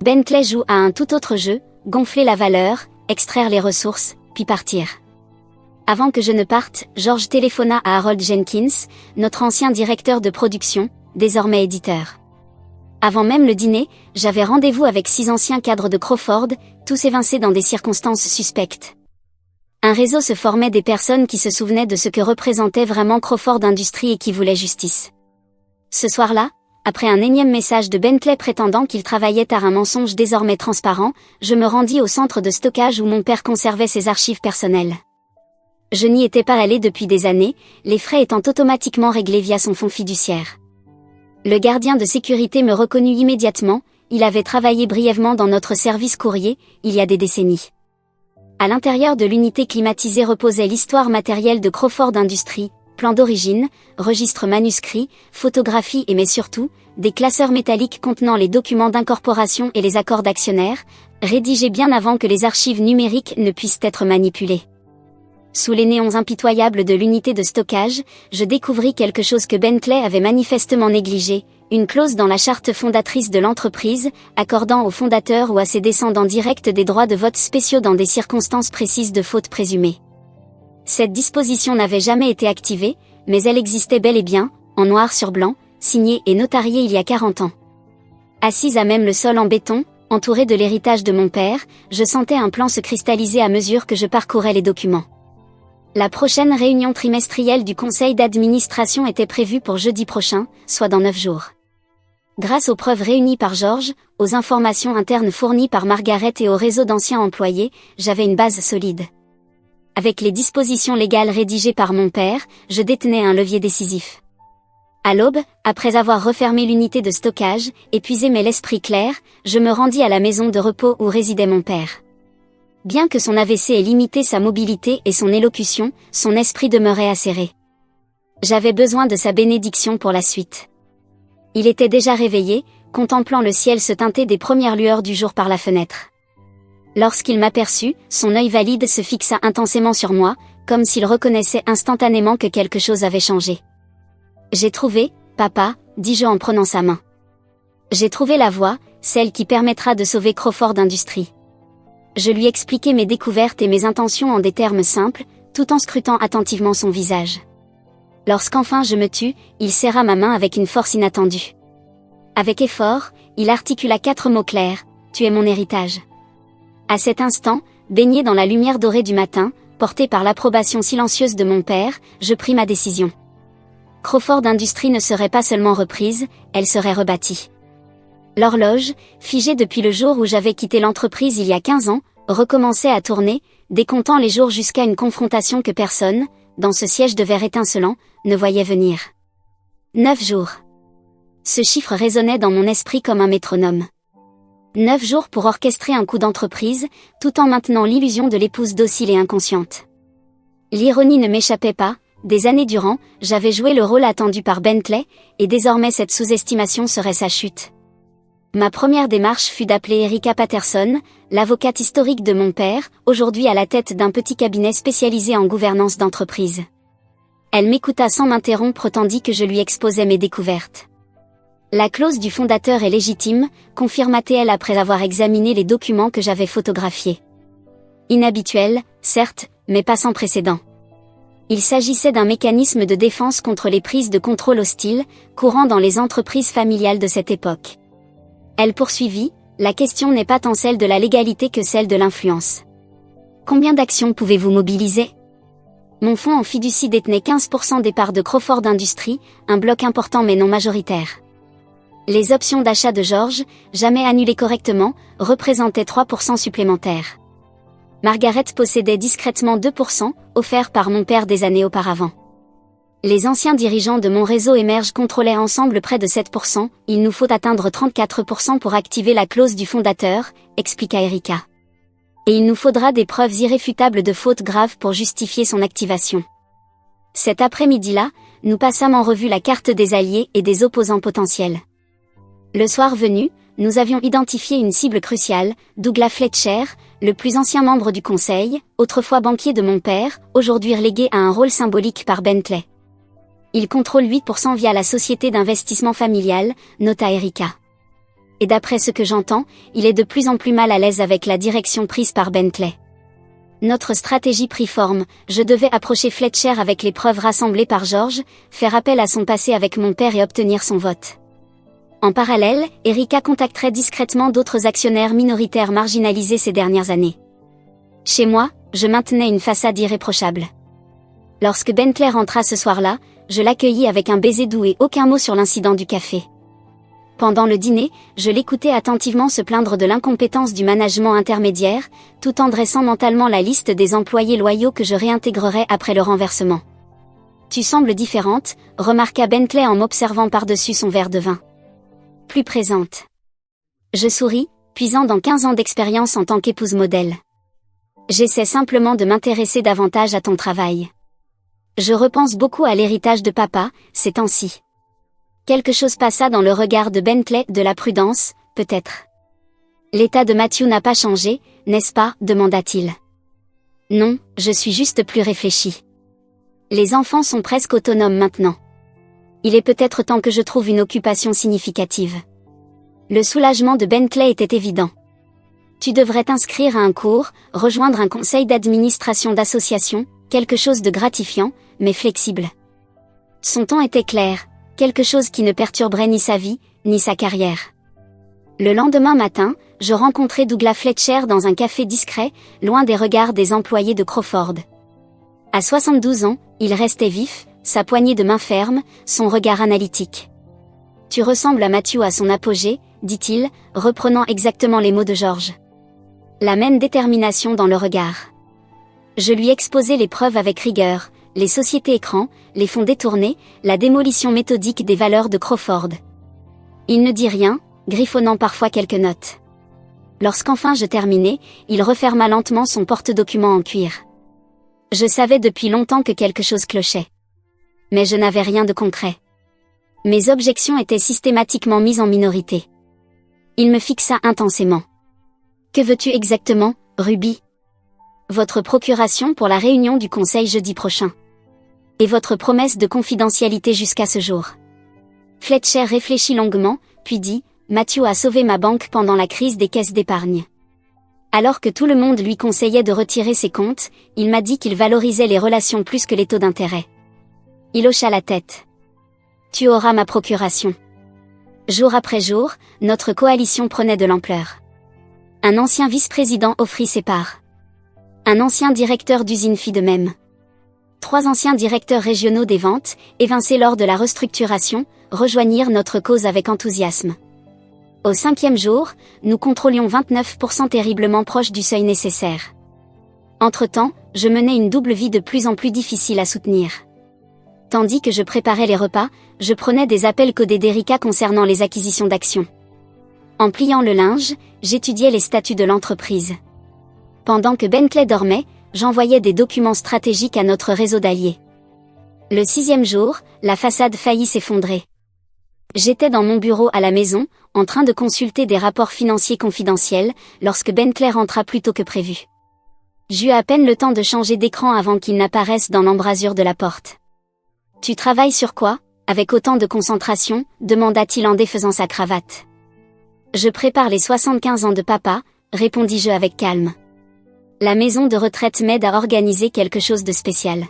Speaker 1: Bentley joue à un tout autre jeu, gonfler la valeur, extraire les ressources, puis partir. Avant que je ne parte, George téléphona à Harold Jenkins, notre ancien directeur de production, désormais éditeur. Avant même le dîner, j'avais rendez-vous avec 6 anciens cadres de Crawford, tous évincés dans des circonstances suspectes. Un réseau se formait des personnes qui se souvenaient de ce que représentait vraiment Crawford Industries et qui voulaient justice. Ce soir-là, après un énième message de Bentley prétendant qu'il travaillait à un mensonge désormais transparent, je me rendis au centre de stockage où mon père conservait ses archives personnelles. Je n'y étais pas allé depuis des années, les frais étant automatiquement réglés via son fonds fiduciaire. Le gardien de sécurité me reconnut immédiatement, il avait travaillé brièvement dans notre service courrier, il y a des décennies. À l'intérieur de l'unité climatisée reposait l'histoire matérielle de Crawford Industries, plan d'origine, registre manuscrit, photographie mais surtout, des classeurs métalliques contenant les documents d'incorporation et les accords d'actionnaires, rédigés bien avant que les archives numériques ne puissent être manipulées. Sous les néons impitoyables de l'unité de stockage, je découvris quelque chose que Bentley avait manifestement négligé, une clause dans la charte fondatrice de l'entreprise, accordant aux fondateurs ou à ses descendants directs des droits de vote spéciaux dans des circonstances précises de faute présumée. Cette disposition n'avait jamais été activée, mais elle existait bel et bien, en noir sur blanc, signée et notariée il y a 40 ans. Assise à même le sol en béton, entourée de l'héritage de mon père, je sentais un plan se cristalliser à mesure que je parcourais les documents. La prochaine réunion trimestrielle du conseil d'administration était prévue pour jeudi prochain, soit dans 9 jours. Grâce aux preuves réunies par Georges, aux informations internes fournies par Margaret et au réseau d'anciens employés, j'avais une base solide. Avec les dispositions légales rédigées par mon père, je détenais un levier décisif. À l'aube, après avoir refermé l'unité de stockage, épuisé mais l'esprit clair, je me rendis à la maison de repos où résidait mon père. Bien que son AVC ait limité sa mobilité et son élocution, son esprit demeurait acéré. J'avais besoin de sa bénédiction pour la suite. Il était déjà réveillé, contemplant le ciel se teinter des premières lueurs du jour par la fenêtre. Lorsqu'il m'aperçut, son œil valide se fixa intensément sur moi, comme s'il reconnaissait instantanément que quelque chose avait changé. « J'ai trouvé, papa », dis-je en prenant sa main. « J'ai trouvé la voie, celle qui permettra de sauver Crawford Industries. » Je lui expliquai mes découvertes et mes intentions en des termes simples, tout en scrutant attentivement son visage. Lorsqu'enfin je me tus, il serra ma main avec une force inattendue. Avec effort, il articula 4 mots clairs, « Tu es mon héritage ». À cet instant, baigné dans la lumière dorée du matin, porté par l'approbation silencieuse de mon père, je pris ma décision. Crawford Industries ne serait pas seulement reprise, elle serait rebâtie. L'horloge, figée depuis le jour où j'avais quitté l'entreprise il y a 15 ans, recommençait à tourner, décomptant les jours jusqu'à une confrontation que personne, dans ce siège de verre étincelant, ne voyait venir. 9 jours. Ce chiffre résonnait dans mon esprit comme un métronome. 9 jours pour orchestrer un coup d'entreprise, tout en maintenant l'illusion de l'épouse docile et inconsciente. L'ironie ne m'échappait pas, des années durant, j'avais joué le rôle attendu par Bentley, et désormais cette sous-estimation serait sa chute. Ma première démarche fut d'appeler Erika Patterson, l'avocate historique de mon père, aujourd'hui à la tête d'un petit cabinet spécialisé en gouvernance d'entreprise. Elle m'écouta sans m'interrompre tandis que je lui exposais mes découvertes. La clause du fondateur est légitime, confirma-t-elle après avoir examiné les documents que j'avais photographiés. Inhabituel, certes, mais pas sans précédent. Il s'agissait d'un mécanisme de défense contre les prises de contrôle hostiles, courant dans les entreprises familiales de cette époque. Elle poursuivit, la question n'est pas tant celle de la légalité que celle de l'influence. Combien d'actions pouvez-vous mobiliser ? Mon fonds en fiducie détenait 15% des parts de Crawford Industries, un bloc important mais non majoritaire. Les options d'achat de Georges, jamais annulées correctement, représentaient 3% supplémentaires. Margaret possédait discrètement 2%, offerts par mon père des années auparavant. Les anciens dirigeants de mon réseau émerge contrôlaient ensemble près de 7%, il nous faut atteindre 34% pour activer la clause du fondateur, expliqua Erika. Et il nous faudra des preuves irréfutables de faute grave pour justifier son activation. Cet après-midi-là, nous passâmes en revue la carte des alliés et des opposants potentiels. Le soir venu, nous avions identifié une cible cruciale, Douglas Fletcher, le plus ancien membre du conseil, autrefois banquier de mon père, aujourd'hui relégué à un rôle symbolique par Bentley. Il contrôle 8% via la société d'investissement familiale, nota Erika. Et d'après ce que j'entends, il est de plus en plus mal à l'aise avec la direction prise par Bentley. Notre stratégie prit forme, je devais approcher Fletcher avec les preuves rassemblées par Georges, faire appel à son passé avec mon père et obtenir son vote. En parallèle, Erika contacterait discrètement d'autres actionnaires minoritaires marginalisés ces dernières années. Chez moi, je maintenais une façade irréprochable. Lorsque Bentley rentra ce soir-là, je l'accueillis avec un baiser doux et aucun mot sur l'incident du café. Pendant le dîner, je l'écoutais attentivement se plaindre de l'incompétence du management intermédiaire, tout en dressant mentalement la liste des employés loyaux que je réintégrerais après le renversement. « Tu sembles différente », remarqua Bentley en m'observant par-dessus son verre de vin. Plus présente. Je souris, puisant dans 15 ans d'expérience en tant qu'épouse modèle. J'essaie simplement de m'intéresser davantage à ton travail. Je repense beaucoup à l'héritage de papa, ces temps-ci. Quelque chose passa dans le regard de Bentley, de la prudence, peut-être. L'état de Matthew n'a pas changé, n'est-ce pas, demanda-t-il. Non, je suis juste plus réfléchi. Les enfants sont presque autonomes maintenant. Il est peut-être temps que je trouve une occupation significative. Le soulagement de Bentley était évident. Tu devrais t'inscrire à un cours, rejoindre un conseil d'administration d'association, quelque chose de gratifiant, mais flexible. Son ton était clair, quelque chose qui ne perturberait ni sa vie, ni sa carrière. Le lendemain matin, je rencontrai Douglas Fletcher dans un café discret, loin des regards des employés de Crawford. À 72 ans, il restait vif, sa poignée de main ferme, son regard analytique. « Tu ressembles à Matthew à son apogée », dit-il, reprenant exactement les mots de George. La même détermination dans le regard. Je lui exposai les preuves avec rigueur, les sociétés écrans, les fonds détournés, la démolition méthodique des valeurs de Crawford. Il ne dit rien, griffonnant parfois quelques notes. Lorsqu'enfin je terminai, il referma lentement son porte-documents en cuir. Je savais depuis longtemps que quelque chose clochait. Mais je n'avais rien de concret. Mes objections étaient systématiquement mises en minorité. Il me fixa intensément. « Que veux-tu exactement, Ruby ? Votre procuration pour la réunion du conseil jeudi prochain. Et votre promesse de confidentialité jusqu'à ce jour. » Fletcher réfléchit longuement, puis dit, « Matthew a sauvé ma banque pendant la crise des caisses d'épargne. Alors que tout le monde lui conseillait de retirer ses comptes, il m'a dit qu'il valorisait les relations plus que les taux d'intérêt. » Il hocha la tête. « Tu auras ma procuration. » Jour après jour, notre coalition prenait de l'ampleur. Un ancien vice-président offrit ses parts. Un ancien directeur d'usine fit de même. 3 anciens directeurs régionaux des ventes, évincés lors de la restructuration, rejoignirent notre cause avec enthousiasme. Au 5e jour, nous contrôlions 29% terriblement proche du seuil nécessaire. Entre-temps, je menais une double vie de plus en plus difficile à soutenir. Tandis que je préparais les repas, je prenais des appels codés d'Erika concernant les acquisitions d'actions. En pliant le linge, j'étudiais les statuts de l'entreprise. Pendant que Bentley dormait, j'envoyais des documents stratégiques à notre réseau d'alliés. Le 6e jour, la façade faillit s'effondrer. J'étais dans mon bureau à la maison, en train de consulter des rapports financiers confidentiels, lorsque Bentley rentra plus tôt que prévu. J'eus à peine le temps de changer d'écran avant qu'il n'apparaisse dans l'embrasure de la porte. « Tu travailles sur quoi, avec autant de concentration ?» demanda-t-il en défaisant sa cravate. « Je prépare les 75 ans de papa », répondis-je avec calme. « La maison de retraite m'aide à organiser quelque chose de spécial. »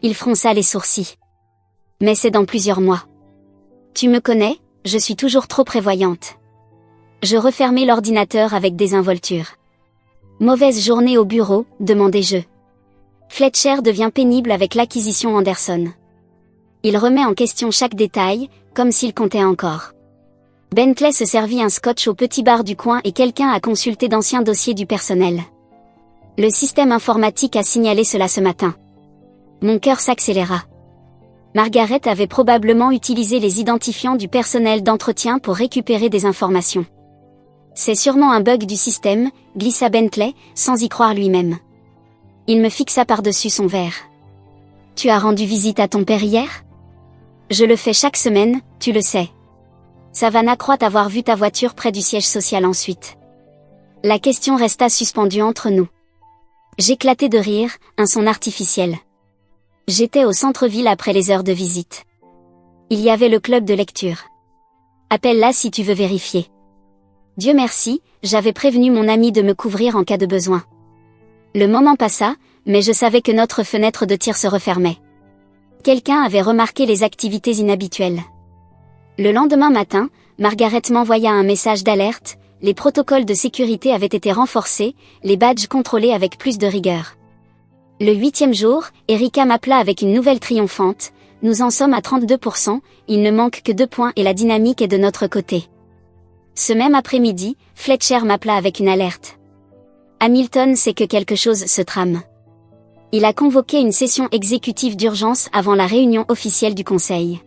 Speaker 1: Il fronça les sourcils. « Mais c'est dans plusieurs mois. » « Tu me connais, je suis toujours trop prévoyante. » Je refermai l'ordinateur avec désinvolture. « Mauvaise journée au bureau, demandai-je. Fletcher devient pénible avec l'acquisition Anderson. Il remet en question chaque détail, comme s'il comptait encore. Bentley se servit un scotch au petit bar du coin et quelqu'un a consulté d'anciens dossiers du personnel. Le système informatique a signalé cela ce matin. Mon cœur s'accéléra. Margaret avait probablement utilisé les identifiants du personnel d'entretien pour récupérer des informations. C'est sûrement un bug du système, glissa Bentley, sans y croire lui-même. Il me fixa par-dessus son verre. Tu as rendu visite à ton père hier ? Je le fais chaque semaine, tu le sais. Savannah croit avoir vu ta voiture près du siège social ensuite. La question resta suspendue entre nous. J'éclatai de rire, un son artificiel. J'étais au centre-ville après les heures de visite. Il y avait le club de lecture. Appelle-la si tu veux vérifier. Dieu merci, j'avais prévenu mon ami de me couvrir en cas de besoin. Le moment passa, mais je savais que notre fenêtre de tir se refermait. Quelqu'un avait remarqué les activités inhabituelles. Le lendemain matin, Margaret m'envoya un message d'alerte, les protocoles de sécurité avaient été renforcés, les badges contrôlés avec plus de rigueur. Le 8e jour, Erika m'appela avec une nouvelle triomphante, nous en sommes à 32%, il ne manque que 2 points et la dynamique est de notre côté. Ce même après-midi, Fletcher m'appela avec une alerte. Hamilton sait que quelque chose se trame. Il a convoqué une session exécutive d'urgence avant la réunion officielle du conseil.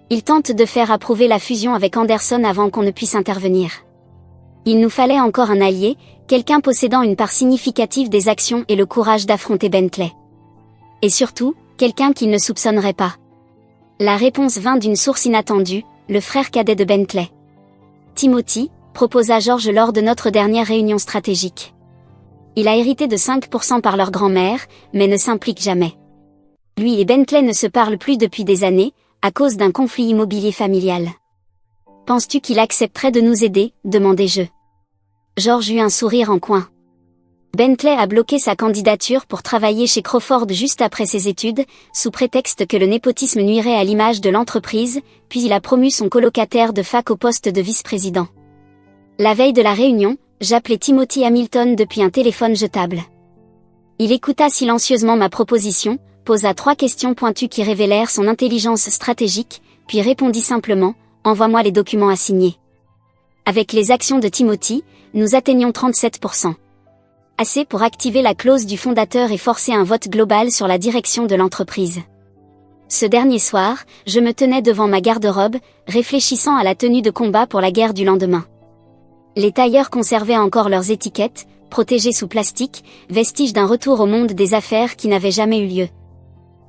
Speaker 1: Il tente de faire approuver la fusion avec Anderson avant qu'on ne puisse intervenir. Il nous fallait encore un allié, quelqu'un possédant une part significative des actions et le courage d'affronter Bentley. Et surtout, Quelqu'un qu'il ne soupçonnerait pas. La réponse vint d'une source inattendue, le frère cadet de Bentley. Timothy, proposa George lors de notre dernière réunion stratégique. Il a hérité de 5% par leur grand-mère, mais ne s'implique jamais. Lui et Bentley ne se parlent plus depuis des années, à cause d'un conflit immobilier familial. Penses-tu qu'il accepterait de nous aider, demandai-je. George eut un sourire en coin. Bentley a bloqué sa candidature pour travailler chez Crawford juste après ses études, sous prétexte que le népotisme nuirait à l'image de l'entreprise, puis il a promu son colocataire de fac au poste de vice-président. La veille de la réunion, j'appelai Timothy Hamilton depuis un téléphone jetable. Il écouta silencieusement ma proposition, posa 3 questions pointues qui révélèrent son intelligence stratégique, puis répondit simplement « Envoie-moi les documents à signer ». Avec les actions de Timothy, nous atteignions 37%. Assez pour activer la clause du fondateur et forcer un vote global sur la direction de l'entreprise. Ce dernier soir, je me tenais devant ma garde-robe, réfléchissant à la tenue de combat pour la guerre du lendemain. Les tailleurs conservaient encore leurs étiquettes, protégées sous plastique, vestiges d'un retour au monde des affaires qui n'avait jamais eu lieu.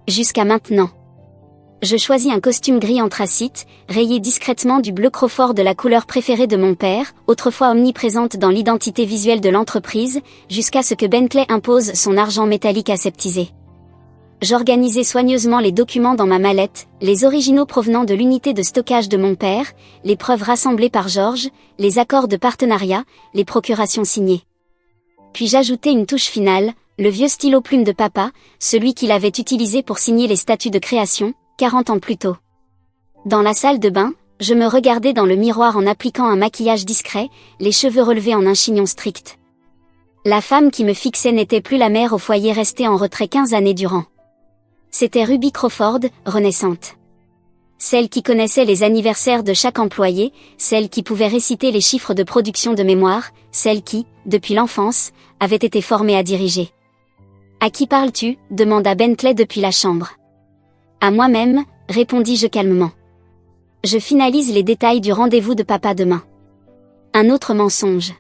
Speaker 1: Jusqu'à maintenant. Je choisis un costume gris anthracite, rayé discrètement du bleu Crawford de la couleur préférée de mon père, autrefois omniprésente dans l'identité visuelle de l'entreprise, jusqu'à ce que Bentley impose son argent métallique aseptisé. J'organisai soigneusement les documents dans ma mallette, les originaux provenant de l'unité de stockage de mon père, les preuves rassemblées par George, les accords de partenariat, les procurations signées. Puis j'ajoutai une touche finale, le vieux stylo plume de papa, celui qu'il avait utilisé pour signer les statuts de création, 40 ans plus tôt. Dans la salle de bain, je me regardais dans le miroir en appliquant un maquillage discret, les cheveux relevés en un chignon strict. La femme qui me fixait n'était plus la mère au foyer restée en retrait 15 années durant. C'était Ruby Crawford, renaissante. Celle qui connaissait les anniversaires de chaque employé, celle qui pouvait réciter les chiffres de production de mémoire, celle qui, depuis l'enfance, avait été formée à diriger. « À qui parles-tu » demanda Bentley depuis la chambre. « À moi-même » répondis-je calmement. « Je finalise les détails du rendez-vous de papa demain. » Un autre mensonge.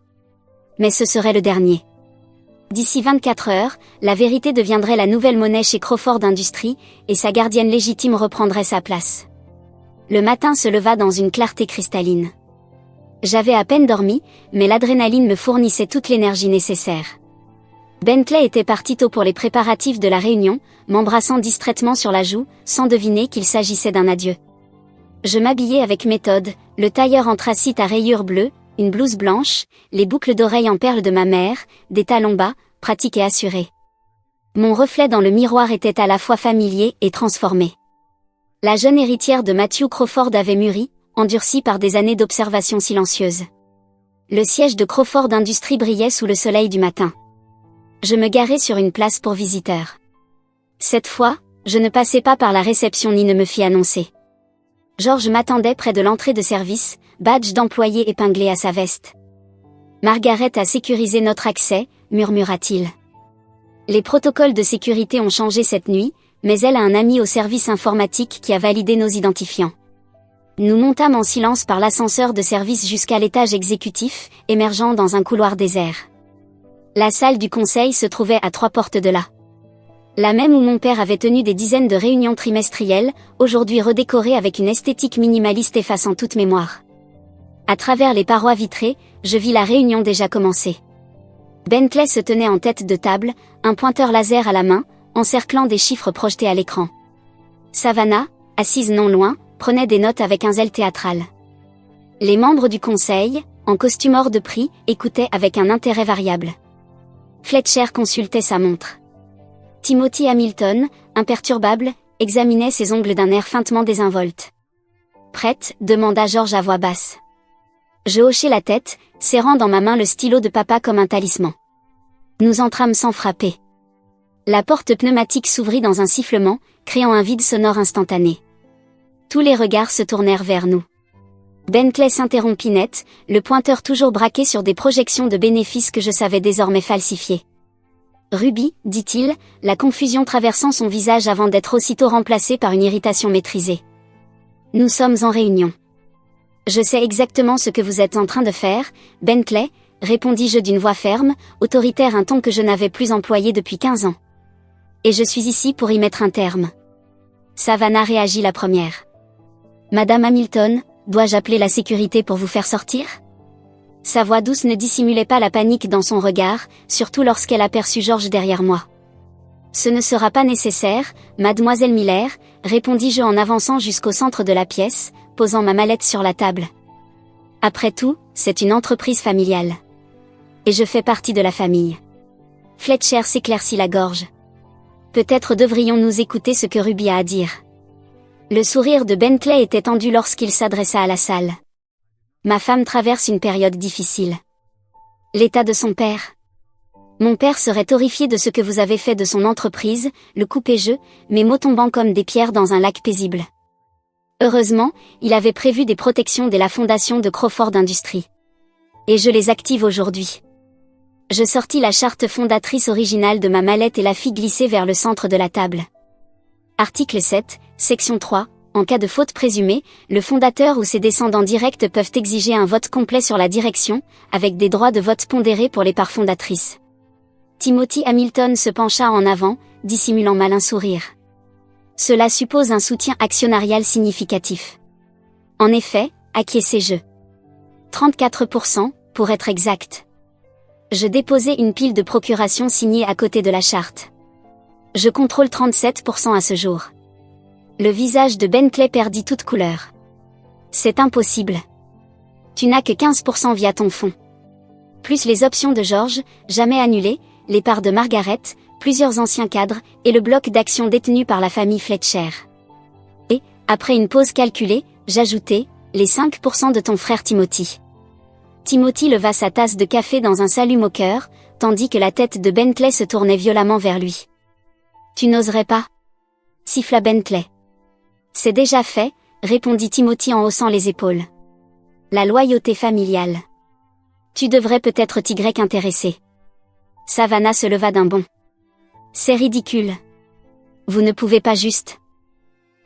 Speaker 1: Mais ce serait le dernier. D'ici 24 heures, la vérité deviendrait la nouvelle monnaie chez Crawford Industries, et sa gardienne légitime reprendrait sa place. Le matin se leva dans une clarté cristalline. J'avais à peine dormi, mais l'adrénaline me fournissait toute l'énergie nécessaire. Bentley était parti tôt pour les préparatifs de la réunion, m'embrassant distraitement sur la joue, sans deviner qu'il s'agissait d'un adieu. Je m'habillai avec méthode, le tailleur anthracite à rayures bleues, une blouse blanche, les boucles d'oreilles en perles de ma mère, des talons bas, pratiques et assurés. Mon reflet dans le miroir était à la fois familier et transformé. La jeune héritière de Matthew Crawford avait mûri, endurcie par des années d'observation silencieuse. Le siège de Crawford Industries brillait sous le soleil du matin. Je me garai sur une place pour visiteurs. Cette fois, je ne passai pas par la réception ni ne me fis annoncer. George m'attendait près de l'entrée de service, badge d'employé épinglé à sa veste. « Margaret a sécurisé notre accès », murmura-t-il. Les protocoles de sécurité ont changé cette nuit, mais elle a un ami au service informatique qui a validé nos identifiants. Nous montâmes en silence par l'ascenseur de service jusqu'à l'étage exécutif, émergeant dans un couloir désert. La salle du conseil se trouvait à 3 portes de là. La même où mon père avait tenu des dizaines de réunions trimestrielles, aujourd'hui redécorée avec une esthétique minimaliste effaçant toute mémoire. À travers les parois vitrées, je vis la réunion déjà commencer. Bentley se tenait en tête de table, un pointeur laser à la main, encerclant des chiffres projetés à l'écran. Savannah, assise non loin, prenait des notes avec un zèle théâtral. Les membres du conseil, en costume hors de prix, écoutaient avec un intérêt variable. Fletcher consultait sa montre. Timothy Hamilton, imperturbable, examinait ses ongles d'un air feintement désinvolte. « Prête » demanda George à voix basse. Je hochai la tête, serrant dans ma main le stylo de papa comme un talisman. Nous entrâmes sans frapper. La porte pneumatique s'ouvrit dans un sifflement, créant un vide sonore instantané. Tous les regards se tournèrent vers nous. Bentley s'interrompit net, le pointeur toujours braqué sur des projections de bénéfices que je savais désormais falsifier. « Ruby » dit-il, la confusion traversant son visage avant d'être aussitôt remplacée par une irritation maîtrisée. « Nous sommes en réunion. »« Je sais exactement ce que vous êtes en train de faire, Bentley » répondis-je d'une voix ferme, autoritaire, un ton que je n'avais plus employé depuis 15 ans. Et je suis ici pour y mettre un terme. Savannah réagit la première. Madame Hamilton, dois-je appeler la sécurité pour vous faire sortir? Sa voix douce ne dissimulait pas la panique dans son regard, surtout lorsqu'elle aperçut George derrière moi. Ce ne sera pas nécessaire, mademoiselle Miller, répondis-je en avançant jusqu'au centre de la pièce, posant ma mallette sur la table. Après tout, c'est une entreprise familiale. Et je fais partie de la famille. Fletcher s'éclaircit la gorge. Peut-être devrions-nous écouter ce que Ruby a à dire. Le sourire de Bentley était tendu lorsqu'il s'adressa à la salle. Ma femme traverse une période difficile. L'état de son père. Mon père serait horrifié de ce que vous avez fait de son entreprise, le coupez-jeu, mes mots tombant comme des pierres dans un lac paisible. Heureusement, il avait prévu des protections dès la fondation de Crawford Industries. Et je les active aujourd'hui. Je sortis la charte fondatrice originale de ma mallette et la fis glisser vers le centre de la table. Article 7, section 3. En cas de faute présumée, le fondateur ou ses descendants directs peuvent exiger un vote complet sur la direction, avec des droits de vote pondérés pour les parts fondatrices. Timothy Hamilton se pencha en avant, dissimulant malin sourire. Cela suppose un soutien actionnarial significatif. En effet, acquiesçai-je. 34%, pour être exact. Je déposai une pile de procuration signée à côté de la charte. Je contrôle 37% à ce jour. Le visage de Bentley perdit toute couleur. C'est impossible. Tu n'as que 15% via ton fonds. Plus les options de George, jamais annulées, les parts de Margaret, plusieurs anciens cadres, et le bloc d'actions détenu par la famille Fletcher. Et, après une pause calculée, j'ajoutai, les 5% de ton frère Timothy. Timothy leva sa tasse de café dans un salut moqueur, tandis que la tête de Bentley se tournait violemment vers lui. Tu n'oserais pas? Siffla Bentley. C'est déjà fait, répondit Timothy en haussant les épaules. La loyauté familiale. Tu devrais peut-être t'y intéresser. Savannah se leva d'un bond. C'est ridicule. Vous ne pouvez pas juste.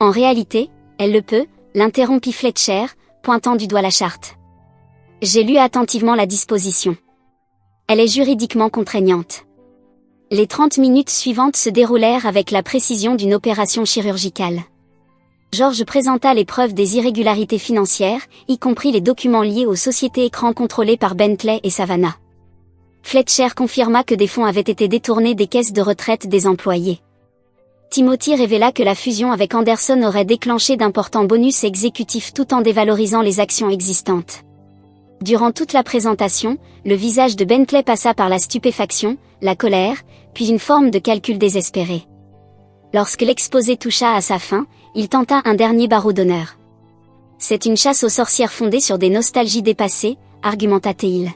Speaker 1: En réalité, elle le peut, l'interrompit Fletcher, pointant du doigt la charte. J'ai lu attentivement la disposition. Elle est juridiquement contraignante. Les 30 minutes suivantes se déroulèrent avec la précision d'une opération chirurgicale. George présenta les preuves des irrégularités financières, y compris les documents liés aux sociétés écrans contrôlées par Bentley et Savannah. Fletcher confirma que des fonds avaient été détournés des caisses de retraite des employés. Timothy révéla que la fusion avec Anderson aurait déclenché d'importants bonus exécutifs tout en dévalorisant les actions existantes. Durant toute la présentation, le visage de Bentley passa par la stupéfaction, la colère, puis une forme de calcul désespéré. Lorsque l'exposé toucha à sa fin, il tenta un dernier barreau d'honneur. C'est une chasse aux sorcières fondée sur des nostalgies dépassées, argumenta-t-il.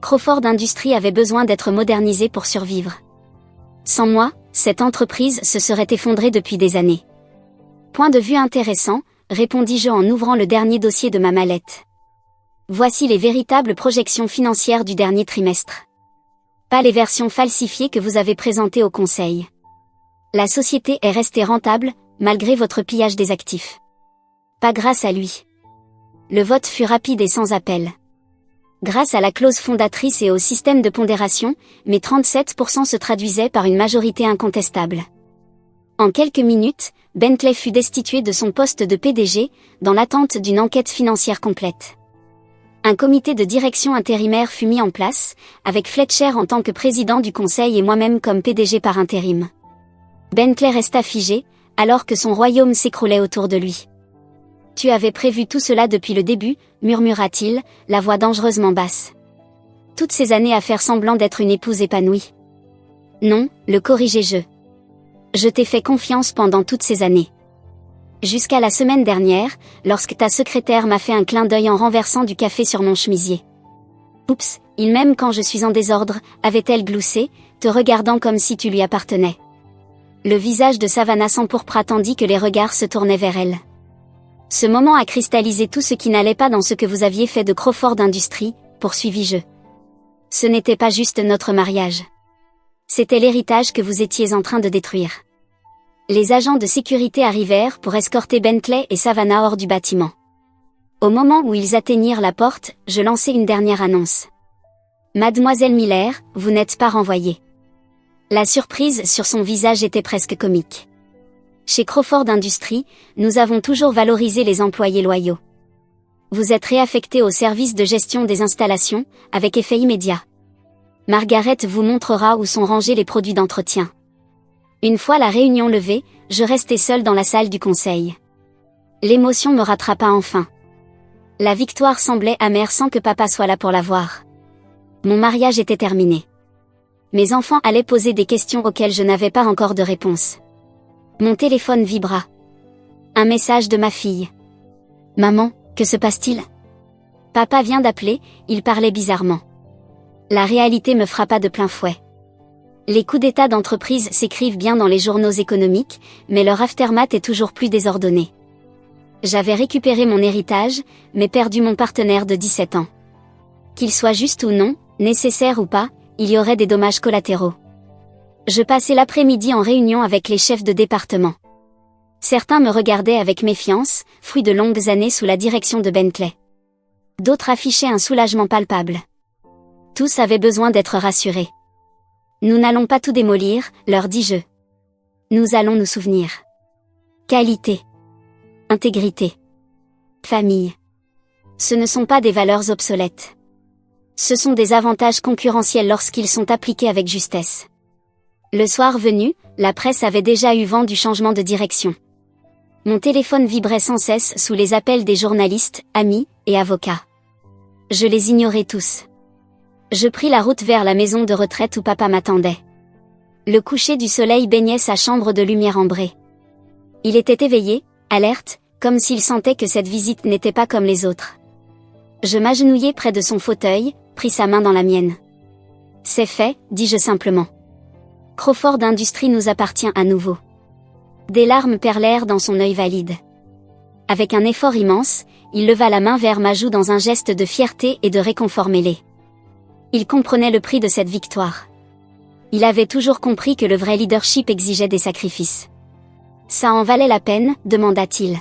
Speaker 1: Crawford Industries avait besoin d'être modernisée pour survivre. Sans moi, cette entreprise se serait effondrée depuis des années. Point de vue intéressant, répondis-je en ouvrant le dernier dossier de ma mallette. Voici les véritables projections financières du dernier trimestre. Pas les versions falsifiées que vous avez présentées au conseil. La société est restée rentable, malgré votre pillage des actifs. Pas grâce à lui. Le vote fut rapide et sans appel. Grâce à la clause fondatrice et au système de pondération, mes 37% se traduisaient par une majorité incontestable. En quelques minutes, Bentley fut destitué de son poste de PDG, dans l'attente d'une enquête financière complète. Un comité de direction intérimaire fut mis en place, avec Fletcher en tant que président du conseil et moi-même comme PDG par intérim. Bentley resta figé, alors que son royaume s'écroulait autour de lui. « Tu avais prévu tout cela depuis le début », murmura-t-il, la voix dangereusement basse. « Toutes ces années à faire semblant d'être une épouse épanouie. »« Non, le corrigeai-je. Je t'ai fait confiance pendant toutes ces années. Jusqu'à la semaine dernière, lorsque ta secrétaire m'a fait un clin d'œil en renversant du café sur mon chemisier. Oups, il m'aime quand je suis en désordre, avait-elle gloussé, te regardant comme si tu lui appartenais. » Le visage de Savannah s'empourpra tandis que les regards se tournaient vers elle. Ce moment a cristallisé tout ce qui n'allait pas dans ce que vous aviez fait de Crawford Industries, poursuivis-je. Ce n'était pas juste notre mariage. C'était l'héritage que vous étiez en train de détruire. Les agents de sécurité arrivèrent pour escorter Bentley et Savannah hors du bâtiment. Au moment où ils atteignirent la porte, je lançai une dernière annonce. Mademoiselle Miller, vous n'êtes pas renvoyée. La surprise sur son visage était presque comique. Chez Crawford Industries, nous avons toujours valorisé les employés loyaux. Vous êtes réaffecté au service de gestion des installations, avec effet immédiat. Margaret vous montrera où sont rangés les produits d'entretien. Une fois la réunion levée, je restai seule dans la salle du conseil. L'émotion me rattrapa enfin. La victoire semblait amère sans que papa soit là pour la voir. Mon mariage était terminé. Mes enfants allaient poser des questions auxquelles je n'avais pas encore de réponse. Mon téléphone vibra. Un message de ma fille. « Maman, que se passe-t-il ? » Papa vient d'appeler, il parlait bizarrement. La réalité me frappa de plein fouet. Les coups d'état d'entreprise s'écrivent bien dans les journaux économiques, mais leur aftermath est toujours plus désordonné. J'avais récupéré mon héritage, mais perdu mon partenaire de 17 ans. Qu'il soit juste ou non, nécessaire ou pas, il y aurait des dommages collatéraux. Je passais l'après-midi en réunion avec les chefs de département. Certains me regardaient avec méfiance, fruit de longues années sous la direction de Bentley. D'autres affichaient un soulagement palpable. Tous avaient besoin d'être rassurés. Nous n'allons pas tout démolir, leur dis-je. Nous allons nous souvenir. Qualité. Intégrité. Famille. Ce ne sont pas des valeurs obsolètes. Ce sont des avantages concurrentiels lorsqu'ils sont appliqués avec justesse. Le soir venu, la presse avait déjà eu vent du changement de direction. Mon téléphone vibrait sans cesse sous les appels des journalistes, amis et avocats. Je les ignorais tous. Je pris la route vers la maison de retraite où papa m'attendait. Le coucher du soleil baignait sa chambre de lumière ambrée. Il était éveillé, alerte, comme s'il sentait que cette visite n'était pas comme les autres. Je m'agenouillai près de son fauteuil, pris sa main dans la mienne. « C'est fait », dis-je simplement. Crawford Industries nous appartient à nouveau. Des larmes perlèrent dans son œil valide. Avec un effort immense, il leva la main vers ma joue dans un geste de fierté et de réconfort mêlé. Il comprenait le prix de cette victoire. Il avait toujours compris que le vrai leadership exigeait des sacrifices. « Ça en valait la peine ?» demanda-t-il.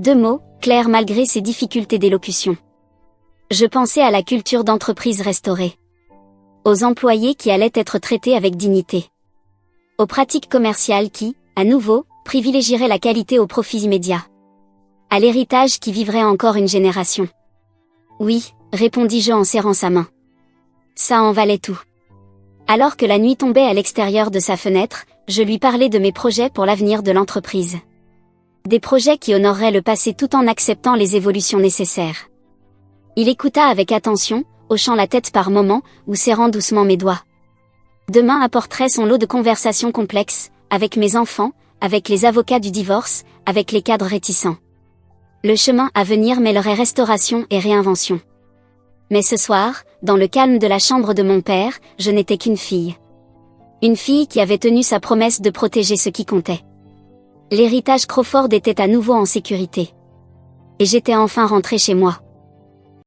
Speaker 1: 2 mots, clairs malgré ses difficultés d'élocution. Je pensais à la culture d'entreprise restaurée. Aux employés qui allaient être traités avec dignité. Aux pratiques commerciales qui, à nouveau, privilégieraient la qualité au profit immédiat. À l'héritage qui vivrait encore une génération. « Oui », répondis-je en serrant sa main. Ça en valait tout. Alors que la nuit tombait à l'extérieur de sa fenêtre, je lui parlais de mes projets pour l'avenir de l'entreprise. Des projets qui honoreraient le passé tout en acceptant les évolutions nécessaires. Il écouta avec attention, hochant la tête par moments, ou serrant doucement mes doigts. Demain apporterait son lot de conversations complexes, avec mes enfants, avec les avocats du divorce, avec les cadres réticents. Le chemin à venir mêlerait restauration et réinvention. Mais ce soir, dans le calme de la chambre de mon père, je n'étais qu'une fille. Une fille qui avait tenu sa promesse de protéger ce qui comptait. L'héritage Crawford était à nouveau en sécurité. Et j'étais enfin rentrée chez moi.